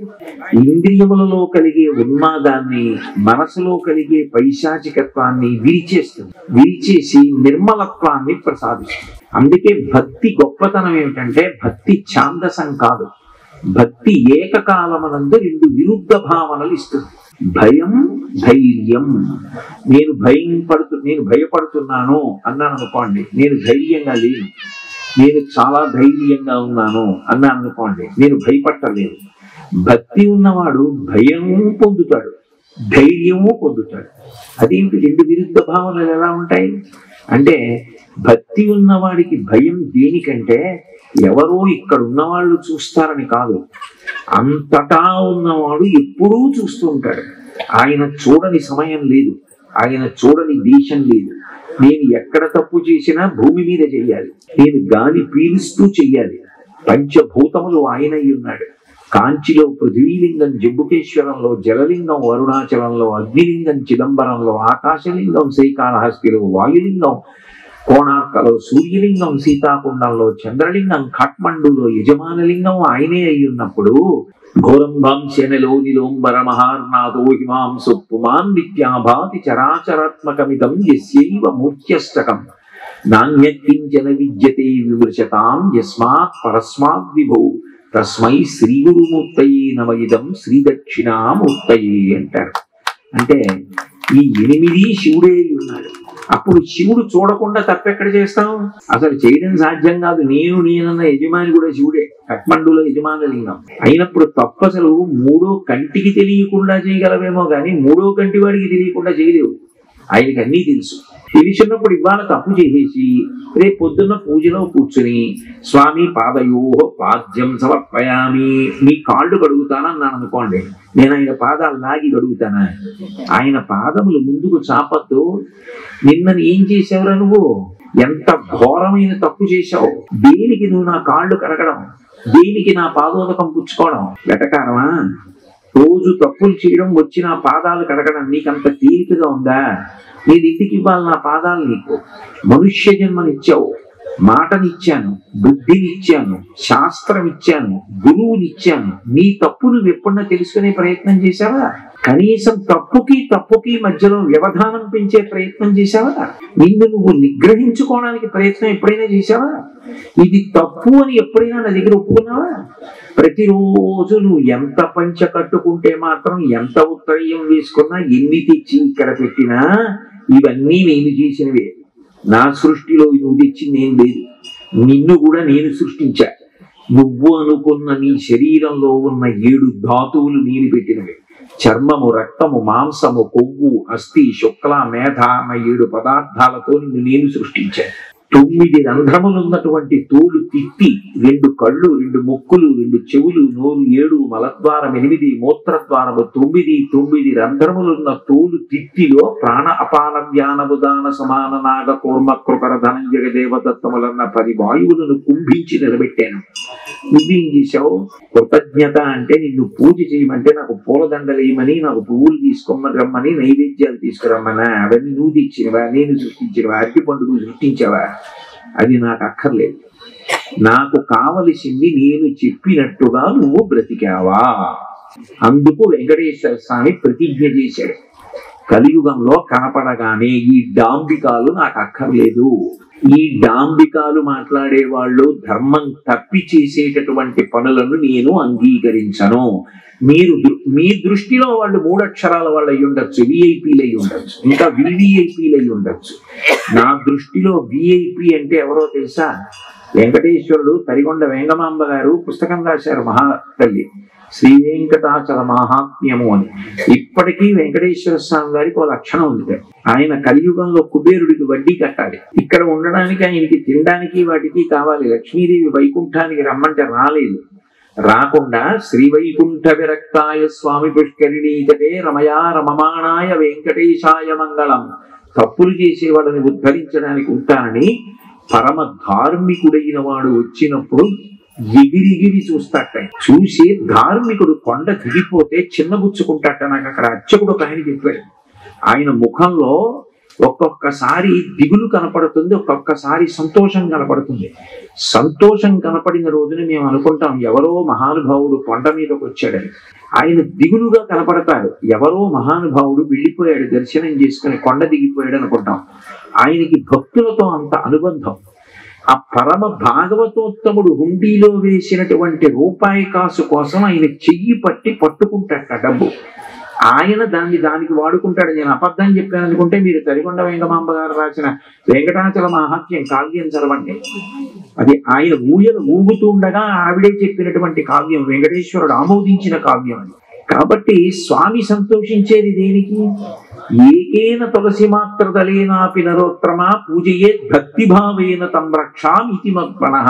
ఇంద్రియములలో కలిగే ఉన్మాదాన్ని, మనసులో కలిగే పైశాచికత్వాన్ని విరిచేస్తుంది. విరిచేసి నిర్మలత్వాన్ని ప్రసాదిస్తుంది. అందుకే భక్తి గొప్పతనం ఏమిటంటే, భక్తి ఛాందసం కాదు. భక్తి ఏకకాలమనందు రెండు విరుద్ధ భావనలు ఇస్తుంది. భయం, ధైర్యం. నేను భయపడుతున్నాను అన్నాను అనుకోండి, నేను ధైర్యంగా లేను. నేను చాలా ధైర్యంగా ఉన్నాను అన్నాను అనుకోండి, నేను భయపడలేదు. భక్తి ఉన్నవాడు భయము పొందుతాడు, ధైర్యము పొందుతాడు. అదేమిటి? రెండు విరుద్ధ భావనలు ఎలా ఉంటాయి అంటే, భక్తి ఉన్నవాడికి భయం దేనికంటే, ఎవరో ఇక్కడ ఉన్నవాళ్ళు చూస్తారని కాదు, అంతటా ఉన్నవాడు ఎప్పుడూ చూస్తూ ఉంటాడు. ఆయన చూడని సమయం లేదు, ఆయన చూడని దేశం లేదు. నేను ఎక్కడ తప్పు చేసినా భూమి మీద చెయ్యాలి, నేను గాలి పీలుస్తూ చెయ్యాలి. పంచభూతములు ఆయన అయి ఉన్నాడు. కాంచిలో పృథ్వీలింగం జంబుకేశ్వరంలో, జలలింగం అరుణాచలంలో, అగ్నిలింగం చిదంబరంలో, ఆకాశలింగం శ్రీకాళహస్తిలో, వాయులింగం కోణార్కలో, సూర్యలింగం సీతాకుండంలో, చంద్రలింగం ఖాట్మండులో, యజమానలింగం ఆయనే అయి ఉన్నప్పుడు, ఘోరంభాంశనలో నిలోంబర మహార్నాథో హిమాంసు పుమాన్ విద్యాభాతి చరాచరాత్మకమిదం యస్యైవ మూర్త్యష్టకం నాణ్యకించన విద్యతే విమృశతాం యస్మాత్ పరస్మాత్ విభో తస్మై శ్రీ గురుమూర్తయే నమయిదం శ్రీ దక్షిణామూర్తయే అంటారు. అంటే ఈ 8 శివుడే ఉన్నాడు. అప్పుడు శివుడు చూడకుండా తప్పెక్కడ చేస్తాం? అసలు చేయడం సాధ్యం కాదు. నేనన్న యజమాని కూడా శివుడే, కట్మండులో యజమాన లింగం అయినప్పుడు తప్పు అసలు మూడో కంటికి తెలియకుండా చేయగలవేమో కానీ మూడో కంటి వాడికి తెలియకుండా చేయలేవు. ఆయనకి అన్నీ తెలుసు. తెలిసినప్పుడు ఇవాళ తప్పు చేసేసి రేపు పొద్దున్న పూజలో కూర్చుని స్వామి పాదయో పాద్యం సమర్పయామి, మీ కాళ్ళు కడుగుతానన్నాను అనుకోండి, నేను ఆయన పాదాలు లాగి కడుగుతానా? ఆయన పాదములు ముందుకు చాపద్దు. నిన్నను ఏం చేసావురా నువ్వు? ఎంత ఘోరమైన తప్పు చేశావు? దేనికి నువ్వు నా కాళ్ళు కడగడం? దేనికి నా పాదోదకం పుచ్చుకోవడం? వెటకారమా? రోజు తప్పులు చేయడం వచ్చి నా పాదాలు కడగడం నీకంత తేలికగా ఉందా? నేను ఇంటికి ఇవ్వాలి నా పాదాలు. నీకు మనుష్య జన్మనిచ్చావు, మాటనిచ్చాను, బుద్ధినిచ్చాను, శాస్త్రం ఇచ్చాను, గురువునిచ్చాను. నీ తప్పు నువ్వు ఎప్పుడన్నా తెలుసుకునే ప్రయత్నం చేశావా? కనీసం తప్పుకి మధ్యలో వ్యవధానం పెంచే ప్రయత్నం చేశావా? నిన్ను నువ్వు నిగ్రహించుకోవడానికి ప్రయత్నం ఎప్పుడైనా చేశావా? ఇది తప్పు అని ఎప్పుడైనా నా దగ్గర ఒప్పుకున్నావా? ప్రతిరోజు నువ్వు ఎంత పంచ కట్టుకుంటే మాత్రం, ఎంత ఉత్తరీయం వేసుకున్నా, ఎన్ని తెచ్చి ఇక్కడ పెట్టినా ఇవన్నీ నేను చేసినవే. నా సృష్టిలో నువ్వు తెచ్చింది ఏం లేదు. నిన్ను కూడా నేను సృష్టించా. నువ్వు అనుకున్న నీ శరీరంలో ఉన్న 7 ధాతువులు నేను పెట్టినవి. చర్మము, రక్తము, మాంసము, కొవ్వు, అస్థి, శుక్ల, మేధ అన్న 7 పదార్థాలతో నిన్ను నేను సృష్టించాను. 9 రంధ్రములున్నటువంటి తోలు తిత్తి, 2 కళ్ళు, 2 ముక్కులు, 2 చెవులు, నోరు 7, మలద్వారం 8, మూత్రద్వారము 9. 9 రంధ్రములున్న తోలు తిత్తిలో ప్రాణ అపాన వ్యానముదాన సమాన నాగ కూర్మ కృకర ధనంజగ దేవదత్తములన్న 10 వాయువులను కుంభించి నిలబెట్టాను. నువ్వేం చేశావు? కృతజ్ఞత అంటే నిన్ను పూజ చేయమంటే నాకు పూలదండలేయమని, నాకు పువ్వులు తీసుకోమని రమ్మని, నైవేద్యాలు తీసుకురమ్మనా? అవన్నీ నువ్వు తెచ్చినవా? నేను సృష్టించినవా? అరటి పండుగ సృష్టించావా? అది నాకు అక్కర్లేదు. నాకు కావలసింది నేను చెప్పినట్టుగా నువ్వు బ్రతికావా? అందుకు వెంకటేశ్వర స్వామి ప్రతిజ్ఞ చేశాడు. కలియుగంలో కనపడగానే ఈ డాంబికాలు నాకు అక్కర్లేదు. ఈ డాంబికాలు మాట్లాడే వాళ్ళు ధర్మం తప్పి చేసేటటువంటి పనులను నేను అంగీకరించను. మీ దృష్టిలో వాళ్ళు 3 అక్షరాల వాళ్ళు అయి ఉండొచ్చు, విఐపీలు అయి ఉండొచ్చు, ఇంకా వివిఐపీలు అయి ఉండొచ్చు. నా దృష్టిలో విఐపీ అంటే ఎవరో తెలుసా? వెంకటేశ్వరుడు తరిగొండ వెంగమాంబ గారు పుస్తకం రాశారు, మహాతల్లి శ్రీ వెంకటాచల మహాత్మ్యము అని. ఇప్పటికీ వెంకటేశ్వర స్వామి గారికి ఒక లక్షణం ఉంది. ఆయన కలియుగంలో కుబేరుడికి వడ్డీ కట్టాలి. ఇక్కడ ఉండడానికి, ఆయనకి తినడానికి వాటికి కావాలి. లక్ష్మీదేవి వైకుంఠానికి రమ్మంటే రాలేదు. రాకుండా శ్రీ వైకుంఠ విరక్తాయ స్వామి పుష్కరిణీతటే రమయా రమమాణాయ వెంకటేశాయ మంగళం. తప్పులు చేసేవాళ్ళని ఉద్ధరించడానికి ఉంటానని పరమ ధార్మికుడైన వాడు వచ్చినప్పుడు ఎగిరిగిరి చూస్తాట. చూసి ధార్మికుడు కొండ దిగిపోతే చిన్నబుచ్చుకుంటాట. నాకు అక్కడ అర్చకుడు ఒక ఆయన చెప్పాడు. ఆయన ముఖంలో ఒక్కొక్కసారి దిగులు కనపడుతుంది, ఒక్కొక్కసారి సంతోషం కనపడుతుంది. సంతోషం కనపడిన రోజున మేము అనుకుంటాం ఎవరో మహానుభావుడు కొండ మీదకి వచ్చాడని. ఆయన దిగులుగా కనపడతారు, ఎవరో మహానుభావుడు వెళ్ళిపోయాడు, దర్శనం చేసుకుని కొండ దిగిపోయాడు అనుకుంటాం. ఆయనకి భక్తులతో అంత అనుబంధం. ఆ పరమ భాగవతోత్తముడు హుండీలో వేసినటువంటి రూపాయి కాసు కోసం ఆయన చెయ్యి పట్టుకుంటాట డబ్బు. ఆయన దానికి వాడుకుంటాడు. నేను అబద్ధం చెప్పాను అనుకుంటే మీరు తరిగొండ వెంగమాంబ గారు రాసిన వెంకటాచల మహాత్మ్యం కావ్యం చదవండి. అది ఆయన ఊగుతూ ఉండగా ఆవిడే చెప్పినటువంటి కావ్యం, వెంకటేశ్వరుడు ఆమోదించిన కావ్యం అది. కాబట్టి స్వామి సంతోషించేది దేనికి? ఏకేన తులసి మాత్ర దళేనాపి నరోత్తమా పూజయే భక్తిభావేన తం రక్షామితి మద్మనః.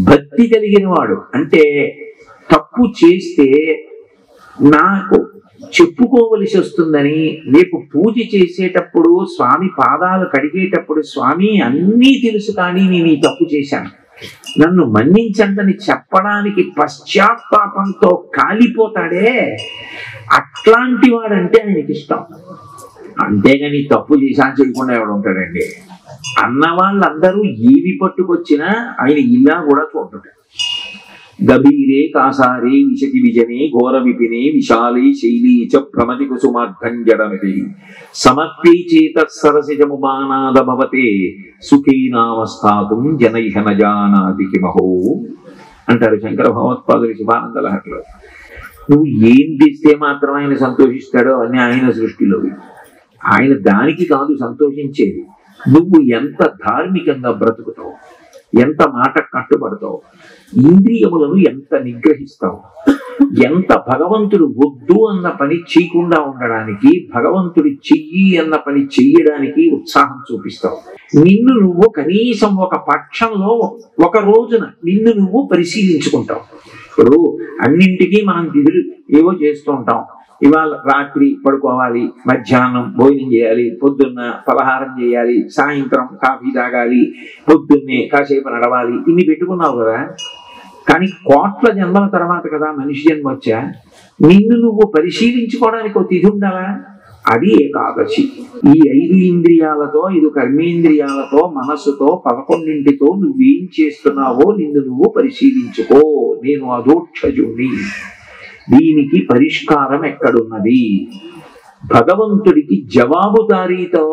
భక్తి కలిగిన వాడు అంటే తప్పు చేస్తే నాకు చెప్పుకోవలసి వస్తుందని, రేపు పూజ చేసేటప్పుడు స్వామి పాదాలు కడిగేటప్పుడు స్వామి అన్నీ తెలుసు కానీ నేను ఈ తప్పు చేశాను, నన్ను మన్నించండి చెప్పడానికి పశ్చాత్తాపంతో కాలిపోతాడే, అట్లాంటి వాడంటే ఆయనకి ఇష్టం. అంతేగాని తప్పు చేశాను చేయకుండా ఎవడు ఉంటాడండి? అన్న వాళ్ళందరూ ఏవి పట్టుకొచ్చినా ఆయన ఇలా కూడా చూడటం. గభీరే కాసారే విశతి విజనే ఘోర విపినే విశాలే శైలీ చ ప్రమతి కుసుమార్ధంజడమితి సమర్పే చేత సరసిజముమానాద భవతే సుఖీనావస్థాతుం జనైహ న జానాతి కిమహో అంటారు శంకర భగవత్పాదులు శివానంద లహరిలో. నువ్వు ఏం తెస్తే మాత్రం ఆయన సంతోషిస్తాడో అని ఆయన సృష్టిలో. ఆయన దానికి కాదు సంతోషించేది, నువ్వు ఎంత ధార్మికంగా బ్రతుకుతావు, ఎంత మాట కట్టుబడతావు, ఇంద్రియములను ఎంత నిగ్రహిస్తావు, ఎంత భగవంతుడు వద్దు అన్న పని చేయకుండా ఉండడానికి, భగవంతుడి చెయ్యి అన్న పని చెయ్యడానికి ఉత్సాహం చూపిస్తావు. నిన్ను నువ్వు కనీసం ఒక పక్షంలో ఒక రోజున నిన్ను నువ్వు పరిశీలించుకుంటావు. ఇప్పుడు అన్నింటికీ మనం విధులు ఏవో చేస్తూ ఉంటాం. ఇవాళ రాత్రి పడుకోవాలి, మధ్యాహ్నం భోజనం చేయాలి, పొద్దున్న పలహారం చేయాలి, సాయంత్రం కాఫీ తాగాలి, పొద్దున్నే కాసేపు నడవాలి, ఇన్ని పెట్టుకున్నావు కదా. కానీ కోట్ల జన్మల తర్వాత కదా మనిషి జన్మ వచ్చా. నిన్ను నువ్వు పరిశీలించుకోవడానికి ఒక తిథి ఉండాలా? అది ఏకాదశి. ఈ 5 ఇంద్రియాలతో, 5 కర్మేంద్రియాలతో, మనస్సుతో, 11ంటితో నువ్వేం చేస్తున్నావో నిన్ను నువ్వు పరిశీలించుకో. నేను అధోక్షజుణ్ణి, దీనికి పరిష్కారం ఎక్కడున్నది? భగవంతుడికి జవాబుదారీతో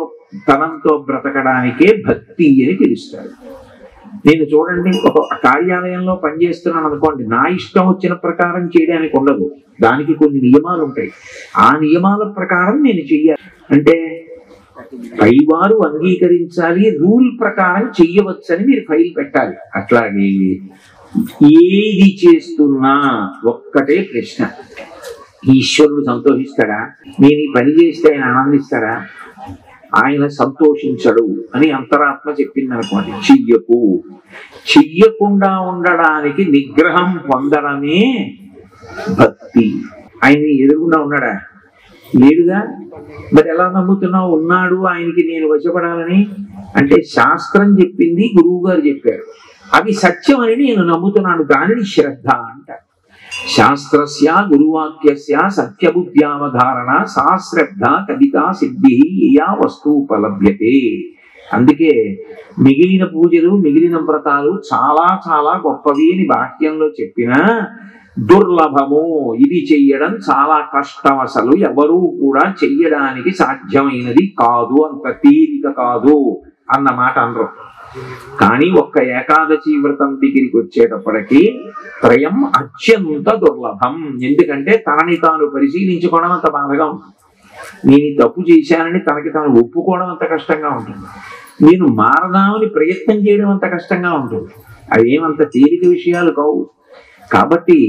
తనంతో బ్రతకడానికే భక్తి అని పిలుస్తారు. నేను చూడండి, ఒక కార్యాలయంలో పనిచేస్తున్నాను అనుకోండి, నా ఇష్టం వచ్చిన ప్రకారం చేయడానికి ఉండదు, దానికి కొన్ని నియమాలు ఉంటాయి. ఆ నియమాల ప్రకారం నేను చెయ్యాలి. అంటే పైవారు అంగీకరించాలి, రూల్ ప్రకారం చెయ్యవచ్చని మీరు ఫైల్ పెట్టాలి. అట్లాగే ఏది చేస్తున్నా ఒక్కటే ప్రశ్న, ఈశ్వరుడు సంతోషిస్తాడా? నేను ఈ పని చేస్తే ఆయన ఆనందిస్తాడా? ఆయన సంతోషించడు అని అంతరాత్మ చెప్పింది అనుకోండి, చెయ్యకు. చెయ్యకుండా ఉండడానికి నిగ్రహం పొందడమే భక్తి. ఆయన్ని ఎదురుగుండా ఉన్నాడా? లేడుగా. మరి ఎలా నమ్ముతున్నావు ఉన్నాడు ఆయనకి నేను వశపడాలని? అంటే శాస్త్రం చెప్పింది, గురువు గారు చెప్పారు, అవి సత్యం అని నేను నమ్ముతున్నాను, దానిని శ్రద్ధ అంటారు. శాస్త్రస్య గురువాక్యస్య సత్యబుద్ధ్యావధారణ సా శ్రద్ధ కవితా సిద్ధి యా వస్తుపలభ్యతే. అందుకే మిగిలిన పూజలు మిగిలిన వ్రతాలు చాలా చాలా గొప్పవి అని వాక్యంలో చెప్పినా దుర్లభము, ఇది చెయ్యడం చాలా కష్టం, అసలు ఎవరూ కూడా చెయ్యడానికి సాధ్యమైనది కాదు, అంత తేలిక కాదు అన్న మాట అనరు. కానీ ఒక్క ఏకాదశి వ్రతం దగ్గరికి వచ్చేటప్పటికి త్రయం అత్యంత దుర్లభం. ఎందుకంటే తనని తాను పరిశీలించుకోవడం అంత బాధగా ఉంటుంది, నేను తప్పు చేశానని తనకి తాను ఒప్పుకోవడం అంత కష్టంగా ఉంటుంది, నేను మారదామని ప్రయత్నం చేయడం అంత కష్టంగా ఉంటుంది. అవేమంత తేలిక విషయాలు కావు. కాబట్టి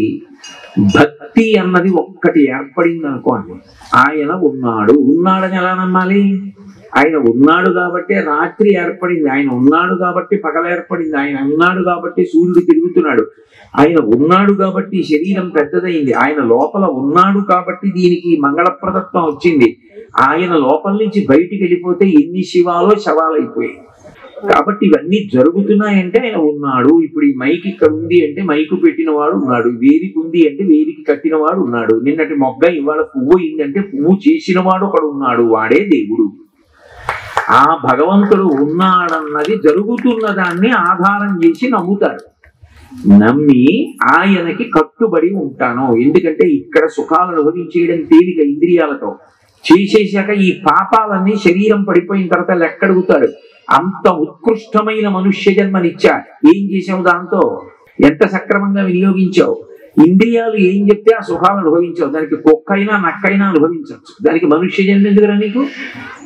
భక్తి అన్నది ఒక్కటి ఏర్పడింది అనుకోండి, ఆయన ఉన్నాడు, ఉన్నాడని ఎలా నమ్మాలి? ఆయన ఉన్నాడు కాబట్టి రాత్రి ఏర్పడింది, ఆయన ఉన్నాడు కాబట్టి పగల ఏర్పడింది, ఆయన ఉన్నాడు కాబట్టి సూర్యుడు తిరుగుతున్నాడు, ఆయన ఉన్నాడు కాబట్టి శరీరం పెద్దదైంది, ఆయన లోపల ఉన్నాడు కాబట్టి దీనికి మంగళప్రదత్వం వచ్చింది, ఆయన లోపల నుంచి బయటికి వెళ్ళిపోతే ఎన్ని శివాలో శవాలైపోయాయి. కాబట్టి ఇవన్నీ జరుగుతున్నాయంటే ఆయన ఉన్నాడు. ఇప్పుడు ఈ మైక్ ఇక్కడ ఉంది అంటే మైకు పెట్టిన వాడు ఉన్నాడు, వేదిక ఉంది అంటే వేదిక కట్టిన వాడు ఉన్నాడు, నిన్నటి మొగ్గ ఇవాళ పువ్వు అయిందంటే పువ్వు చేసిన వాడు ఒకడు ఉన్నాడు, వాడే దేవుడు. ఆ భగవంతుడు ఉన్నాడన్నది జరుగుతున్న దాన్ని ఆధారం చేసి నమ్ముతారు. నమ్మి ఆయనకి కట్టుబడి ఉంటాను. ఎందుకంటే ఇక్కడ సుఖాలు అనుభవించేయడం తేలిక ఇంద్రియాలతో, చేసేసాక ఈ పాపాలన్నీ శరీరం పడిపోయిన తర్వాత లెక్కడుగుతాడు. అంత ఉత్కృష్టమైన మనుష్య జన్మనిచ్చా, ఏం చేసావు దాంతో? ఎంత సక్రమంగా వినియోగించావు? ఇంద్రియాలు ఏం చెప్తే ఆ సుఖాలు అనుభవించావు. దానికి కుక్కైనా నక్కైనా అనుభవించవచ్చు, దానికి మనుష్య జన్మ ఎందుకురా నీకు?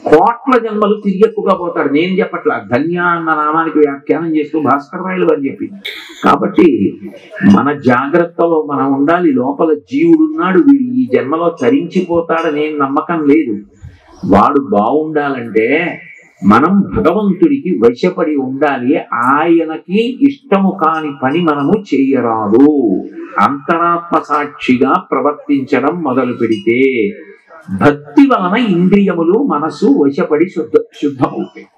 కోట్ల జన్మలు తిరిగి ఎక్కువగా పోతాడు. నేను చెప్పట్లా, ధన్య అన్న నామానికి వ్యాఖ్యానం చేస్తూ భాస్కర్ రాయలు అని చెప్పి. కాబట్టి మన జాగ్రత్తలో మనం ఉండాలి. లోపల జీవుడున్నాడు, వీడు ఈ జన్మలో తరించిపోతాడనే నమ్మకం లేదు. వాడు బాగుండాలంటే మనం భగవంతుడికి వశపడి ఉండాలి. ఆయనకి ఇష్టము కాని పని మనము చేయరాదు. అంతరాత్మ సాక్షిగా ప్రవర్తించడం మొదలు పెడితే భక్తి వలన ఇంద్రియములు మనసు వశపడి శుద్ధమవుతాయి.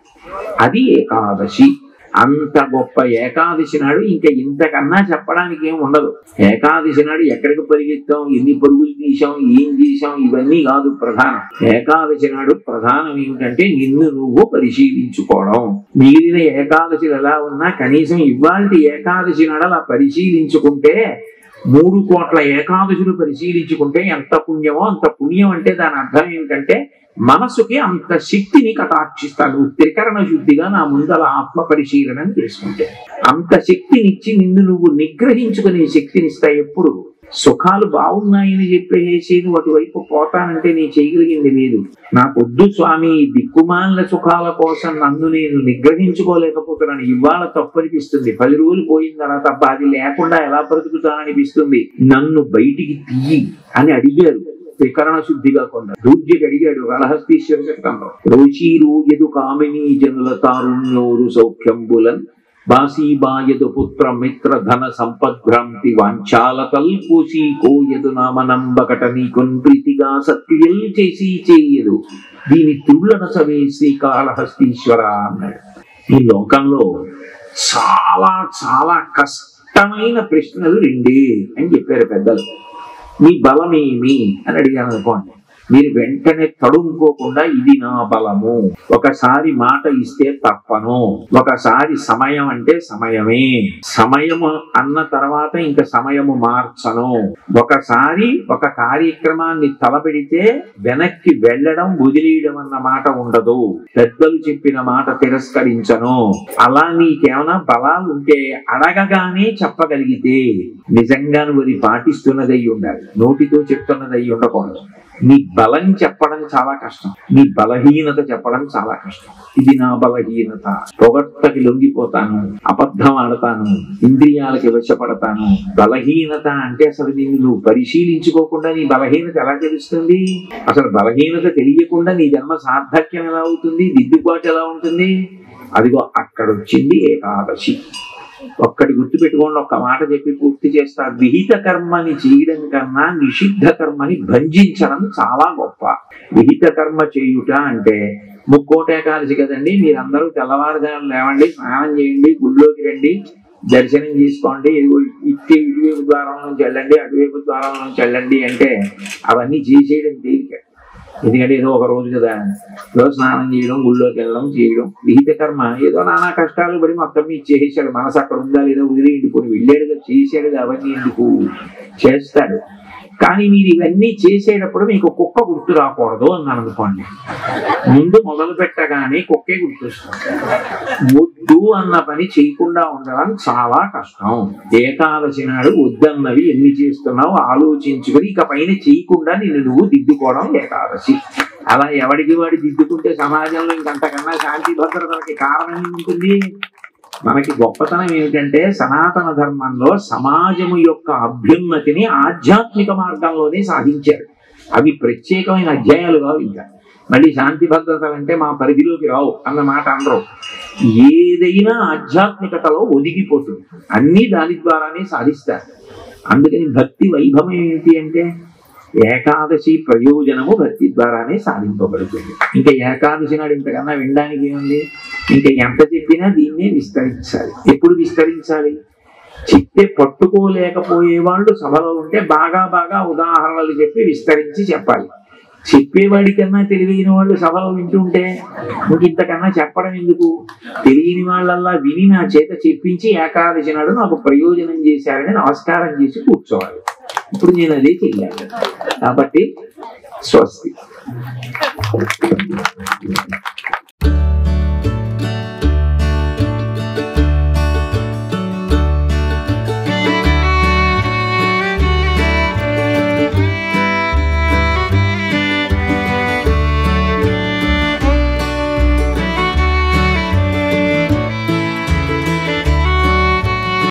అది ఏకాదశి. అంత గొప్ప ఏకాదశి నాడు ఇంకా ఇంతకన్నా చెప్పడానికి ఏం ఉండదు. ఏకాదశి నాడు ఎక్కడికి పరిగెత్తాం, ఎన్ని పరుగులు తీసాం, ఏం చేసాం, ఇవన్నీ కాదు ప్రధానం. ఏకాదశి నాడు ప్రధానం ఏమిటంటే నిన్ను నువ్వు పరిశీలించుకోవడం. మిగిలిన ఏకాదశిలు ఎలా ఉన్నా కనీసం ఇవాల్టి ఏకాదశి నాడు అలా పరిశీలించుకుంటే, 3 కోట్ల ఏకాదశులు పరిశీలించుకుంటే ఎంత పుణ్యమో అంత పుణ్యం. అంటే దాని అర్థం ఏంటంటే మనసుకి అంత శక్తిని కటాక్షిస్తాను. త్రికరణ శుద్ధిగా నా ముందల ఆత్మ పరిశీలన చేసుకుంటే అంత శక్తినిచ్చి నిన్ను నువ్వు నిగ్రహించుకునే శక్తినిస్తాయి. ఎప్పుడు సుఖాలు బాగున్నాయని చెప్పేసి నువ్వు అటువైపు పోతానంటే నేను చేయగలిగింది లేదు. నాకొద్దు స్వామి, దిక్కుమాల సుఖాల కోసం నన్ను నేను నిగ్రహించుకోలేకపోతున్నాను. ఇవాళ తప్పు అనిపిస్తుంది, 10 రోజులు పోయిన తర్వాత అబ్బా అది లేకుండా ఎలా బ్రతుకుతాననిపిస్తుంది, నన్ను బయటికి తీయి అని అడిగారు త్రికరణ శుద్ధిగా. కొందరు దూర్జకి అడిగాడు కాళహస్తీశ్వర శతకంలో, రోషీరు ఎదు కామినీ జనుల తారుణ్యోరు సౌఖ్యంబులన్ బాసీబాయదు పుత్ర మిత్ర ధన సంపద్భ్రాంతి వాంఛాల కల్పూసి కోయదు నామనంబకట నీకొన్ ప్రీతిగా సత్క్రియల్ చేసి చేయదు దీని తుళ్ళన సవే శ్రీ కాళహస్తీశ్వర అన్నాడు. ఈ లోకంలో చాలా చాలా కష్టమైన ప్రశ్నలు 2 అని చెప్పారు పెద్దలు. నీ బలమేమి అని అడిగాను అనుకోండి, మీరు వెంటనే తడుముకోకుండా ఇది నా బలము, ఒకసారి మాట ఇస్తే తప్పను, ఒకసారి సమయం అంటే సమయమే, సమయము అన్న తర్వాత ఇంకా సమయము మార్చను, ఒకసారి ఒక కార్యక్రమాన్ని తలపెడితే వెనక్కి వెళ్ళడం వదిలేయడం అన్న మాట ఉండదు, పెద్దలు చెప్పిన మాట తిరస్కరించను. అలా నీకేమైనా బలాలు ఉంటే అడగగానే చెప్పగలిగితే నిజంగా నువ్వు అది పాటిస్తున్నదై ఉండాలి, నోటితో చెప్తున్నదై ఉండకూడదు. నీ బలం చెప్పడం చాలా కష్టం, నీ బలహీనత చెప్పడం చాలా కష్టం. ఇది నా బలహీనత, పొగట్టకి లొంగిపోతాను, అబద్ధం ఆడతాను, ఇంద్రియాలకి వశపడతాను. బలహీనత అంటే అసలు నిన్ను నువ్వు పరిశీలించుకోకుండా నీ బలహీనత ఎలా తెలుస్తుంది? అసలు బలహీనత తెలియకుండా నీ జన్మ సార్థక్యం ఎలా అవుతుంది, దిద్దుబాటు ఎలా ఉంటుంది? అదిగో అక్కడ వచ్చింది ఏకాదశి. ఒక్కటి గుర్తుపెట్టుకోండి, ఒక్క మాట చెప్పి పూర్తి చేస్తా. విహిత కర్మని చేయడం కన్నా నిషిద్ధ కర్మని భంజించడం చాలా గొప్ప. విహిత కర్మ చేయుట అంటే ముక్కోటి ఏకాదశి కదండి, మీరందరూ తెల్లవారుజాము లేవండి, స్నానం చేయండి, గుళ్ళోకి రండి, దర్శనం చేసుకోండి, ఇటువైపు ద్వారం నుంచి వెళ్ళండి, అటువైపు ద్వారం నుంచి వెళ్ళండి అంటే అవన్నీ చేసేయడం తేలిక. ఎందుకంటే ఏదో ఒక రోజు కదా, ఏదో స్నానం చేయడం, గుళ్ళోకి వెళ్ళడం చేయడం. విహిత కర్మ ఏదో నానా కష్టాలు పడి మొత్తం చేసాడు, మనసు అక్కడ ఉందా లేదా వదిలేయండి, కొన్ని వెళ్ళాడుగా చేసాడు అవన్నీ ఎందుకు చేస్తాడు. కానీ మీరు ఇవన్నీ చేసేటప్పుడు మీకు కుక్క గుర్తు రాకూడదు అన్నాను అనుకోండి. ముందు మొదలు పెట్టగానే కుక్కే గుర్తొస్తుంది. వద్దు అన్న పని చేయకుండా ఉండడం చాలా కష్టం. ఏకాదశి నాడు వద్దన్నవి ఎన్ని చేస్తున్నావు ఆలోచించుకొని ఇక పైన చేయకుండా నిన్ను నువ్వు దిద్దుకోవడం ఏకాదశి. అలా ఎవడికి వాడి దిద్దుకుంటే సమాజంలో ఇంకంతకన్నా శాంతి భద్రతలకి కారణం ఉంటుంది. మనకి గొప్పతనం ఏమిటంటే సనాతన ధర్మంలో సమాజము యొక్క అభ్యున్నతిని ఆధ్యాత్మిక మార్గంలోనే సాధించారు. అవి ప్రత్యేకమైన అధ్యాయాలు కావు. ఇంకా మళ్ళీ శాంతి భద్రతలు అంటే మా పరిధిలోకి రావు అన్న మాట అనరు. ఏదైనా ఆధ్యాత్మికతలో ఒదిగిపోతుంది, అన్నీ దాని ద్వారానే సాధిస్తారు. అందుకని భక్తి వైభవం ఏంటి అంటే ఏకాదశి ప్రయోజనము భక్తి ద్వారానే సాధింపబడుతుంది. ఇంకా ఏకాదశి నాడు ఇంతకన్నా వినడానికి ఏముంది? ఇంకా ఎంత చెప్పినా దీన్నే విస్తరించాలి. ఎప్పుడు విస్తరించాలి? చెప్తే పట్టుకోలేకపోయే వాళ్ళు సభలో ఉంటే బాగా బాగా ఉదాహరణలు చెప్పి విస్తరించి చెప్పాలి. చెప్పేవాడి కన్నా తెలియని వాళ్ళు సభలో వింటుంటే ఇంక ఇంతకన్నా చెప్పడం ఎందుకు? తెలియని వాళ్ళల్లా విని నా చేత చెప్పించి ఏకాదశి నాడు నాకు ప్రయోజనం చేశారని నమస్కారం చేసి కూర్చోవాలి. ఇప్పుడు నేను అదే చెయ్యాలి. కాబట్టి స్వస్తి.